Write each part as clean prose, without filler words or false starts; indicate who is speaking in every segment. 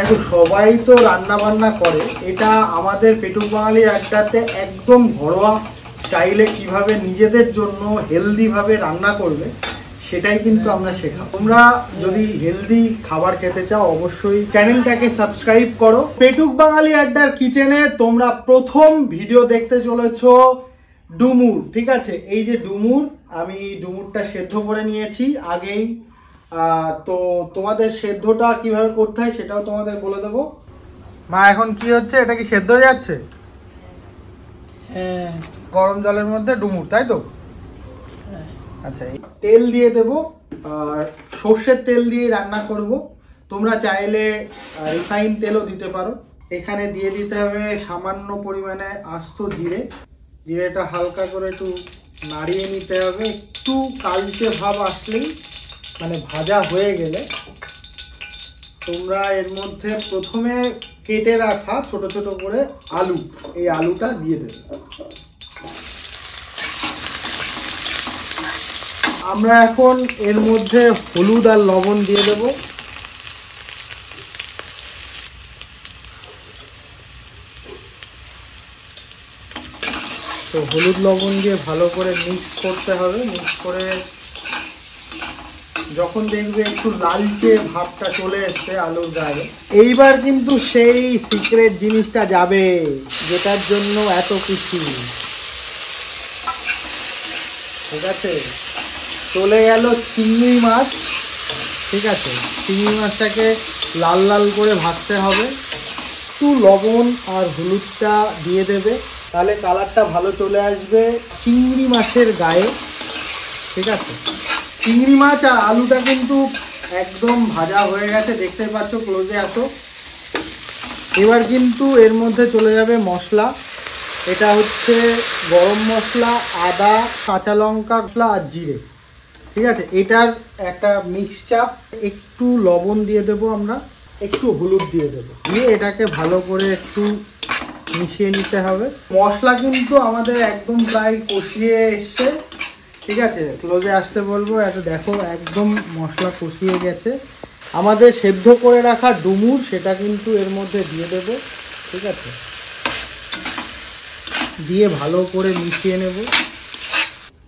Speaker 1: দেখো সবাই তো রান্না বান্না করে, এটা আমাদের পেটুক বাঙালি আড্ডাতে একদম ঘরোয়া স্টাইলে কিভাবে নিজেদের জন্য হেলদি ভাবে রান্না করবে সেটাই কিন্তু আমরা শেখাবো। তোমরা যদি হেলদি খাবার খেতে চাও অবশ্যই চ্যানেলটাকে সাবস্ক্রাইব করো। পেটুক বাঙালি আড্ডার কিচেনে তোমরা প্রথম ভিডিও দেখতে চলেছো ডুমুর। ঠিক আছে, এই যে ডুমুর, আমি ডুমুরটা সেদ্ধ করে নিয়েছি আগেই। তো তোমাদের সেদ্ধটা কিভাবে করতে হয় সেটাও তোমাদের বলে দেবো। মা এখন কি হচ্ছে, এটা কি সেদ্ধ হয়ে যাচ্ছে?
Speaker 2: হ্যাঁ,
Speaker 1: গরম জলের মধ্যে ডুমুর, তাই তো? আচ্ছা, তেল দিয়ে দেবো, আর সর্ষের তেল দিয়ে রান্না করব। তোমরা চাইলে রিফাইন তেলও দিতে পারো। এখানে দিয়ে দিতে হবে সামান্য পরিমাণে আস্ত জিরে। জিরেটা হালকা করে একটু নাড়িয়ে নিতে হবে, একটু কালচে ভাব আসলেই মানে ভাজা হয়ে গেলে তোমরা এর মধ্যে প্রথমে কেটে রাখা ছোট ছোট করে আলু, এই আলুটা দিয়ে দেবে। আমরা এখন এর মধ্যে হলুদ আর লবণ দিয়ে দেব। তো হলুদ লবণ দিয়ে ভালো করে মিক্স করতে হবে। মিক্স করে যখন দেখবে একটু লালচে ভাবটা চলে এসছে আলুর গায়ে, এইবার কিন্তু সেই সিক্রেট জিনিসটা যাবে যেটার জন্য এত কিছু। ঠিক আছে, চলে গেল চিংড়ি মাছ। ঠিক আছে, চিংড়ি মাছটাকে লাল লাল করে ভাজতে হবে। একটু লবণ আর হলুদটা দিয়ে দেবে, তাহলে কালারটা ভালো চলে আসবে চিংড়ি মাছের গায়ে। ঠিক আছে, চিংড়ি মাছ আর আলুটা কিন্তু একদম ভাজা হয়ে গেছে, দেখতে পাচ্ছ, ক্লোজে আসো। এবার কিন্তু এর মধ্যে চলে যাবে মশলা। এটা হচ্ছে গরম মশলা, আদা, কাঁচা লঙ্কা আর জিরে। ঠিক আছে, এটার একটা মিক্সচার। একটু লবণ দিয়ে দেবো আমরা, একটু হলুদ দিয়ে দেবো, দিয়ে এটাকে ভালো করে একটু মিশিয়ে নিতে হবে। মশলা কিন্তু আমাদের একদম প্রায় কষিয়ে এসছে। ঠিক আছে, ক্লোজে আসতে বলবো। এত দেখো একদম মশলা কষিয়ে গেছে। আমাদের সেদ্ধ করে রাখা ডুমুর সেটা কিন্তু এর মধ্যে দিয়ে দেব। ঠিক আছে, দিয়ে ভালো করে মিশিয়ে নেব।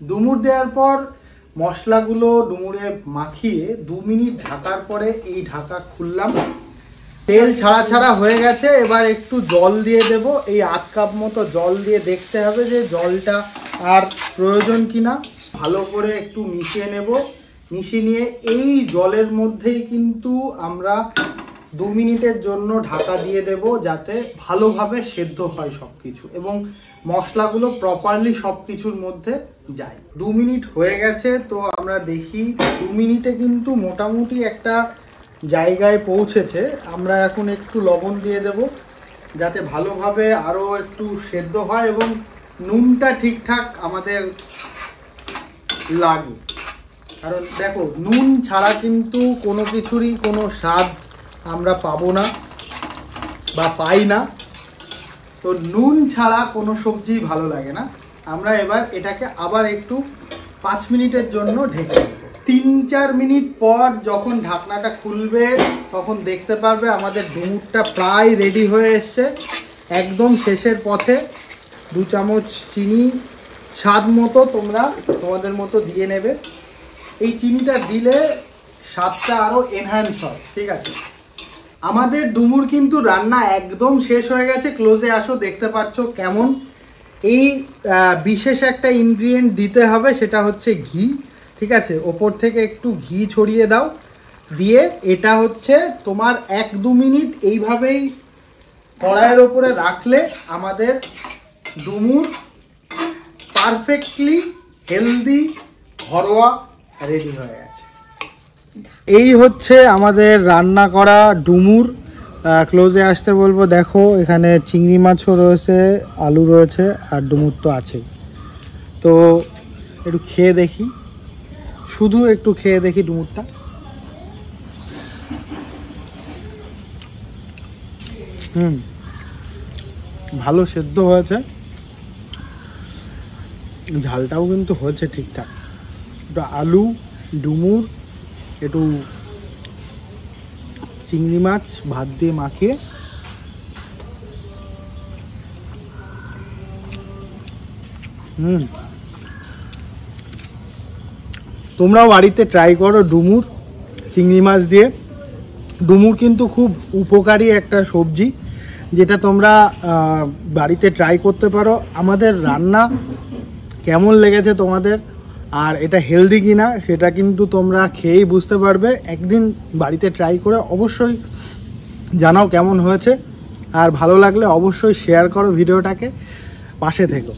Speaker 1: ডুমুর দেওয়ার পর মশলাগুলো ডুমুরে মাখিয়ে 2 মিনিট ঢাকার পরে এই ঢাকা খুললাম। তেল ছাড়া ছাড়া হয়ে গেছে। এবার একটু জল দিয়ে দেব, এই 1/2 কাপ মতো জল দিয়ে দেখতে হবে যে জলটা আর প্রয়োজন কিনা। ভালো করে একটু মিশিয়ে নেব। মিশিয়ে নিয়ে এই জলের মধ্যেই কিন্তু আমরা 2 মিনিটের জন্য ঢাকা দিয়ে দেব, যাতে ভালোভাবে সেদ্ধ হয় সব কিছু এবং মশলাগুলো প্রপারলি সব কিছুর মধ্যে যায়। 2 মিনিট হয়ে গেছে, তো আমরা দেখি 2 মিনিটে কিন্তু মোটামুটি একটা জায়গায় পৌঁছেছে। আমরা এখন একটু লবণ দিয়ে দেব, যাতে ভালোভাবে আরও একটু সেদ্ধ হয় এবং নুনটা ঠিকঠাক আমাদের লাগে। কারণ দেখো, নুন ছাড়া কিন্তু কোনো কিছুরই কোনো স্বাদ আমরা পাবো না বা পাই না। তো নুন ছাড়া কোনো সবজি ভালো লাগে না। আমরা এবার এটাকে আবার একটু 5 মিনিটের জন্য ঢেকে দেব। 3-4 মিনিট পর যখন ঢাকনাটা খুলবে তখন দেখতে পারবে আমাদের ডুমুরটা প্রায় রেডি হয়ে এসছে। একদম শেষের পথে 2 চামচ চিনি স্বাদ মতো তোমরা তোমাদের মতো দিয়ে নেবে। এই চিনিটা দিলে স্বাদটা আরও এনহ্যান্স হয়। ঠিক আছে, আমাদের ডুমুর কিন্তু রান্না একদম শেষ হয়ে গেছে। ক্লোজে আসো, দেখতে পাচ্ছ কেমন। এই বিশেষ একটা ইনগ্রিডিয়েন্ট দিতে হবে, সেটা হচ্ছে ঘি। ঠিক আছে, ওপর থেকে একটু ঘি ছড়িয়ে দাও। দিয়ে এটা হচ্ছে তোমার 1-2 মিনিট এইভাবেই কড়াইয়ের ওপরে রাখলে আমাদের ডুমুর পারফেক্টলি হেলদি ঘরোয়া রেডি হয়ে গেছে। এই হচ্ছে আমাদের রান্না করা ডুমুর। ক্লোজে আসতে বলবো। দেখো, এখানে চিংড়ি মাছও রয়েছে, আলু রয়েছে আর ডুমুর তো আছেই। তো একটু খেয়ে দেখি, শুধু একটু খেয়ে দেখি ডুমুরটা। ভালো সেদ্ধ হয়েছে, ঝালটাও কিন্তু হয়েছে ঠিকঠাক। একটু আলু, ডুমুর, একটু চিংড়ি মাছ ভাত দিয়ে মাখিয়ে তোমরাও বাড়িতে ট্রাই করো ডুমুর চিংড়ি মাছ দিয়ে। ডুমুর কিন্তু খুব উপকারী একটা সবজি, যেটা তোমরা বাড়িতে ট্রাই করতে পারো। আমাদের রান্না কেমন লেগেছে তোমাদের, আর এটা হেলদি কিনা সেটা কিন্তু তোমরা খেয়েই বুঝতে পারবে। একদিন বাড়িতে ট্রাই করে অবশ্যই জানাও কেমন হয়েছে, আর ভালো লাগলে অবশ্যই শেয়ার করো ভিডিওটাকে, পাশে থেকো।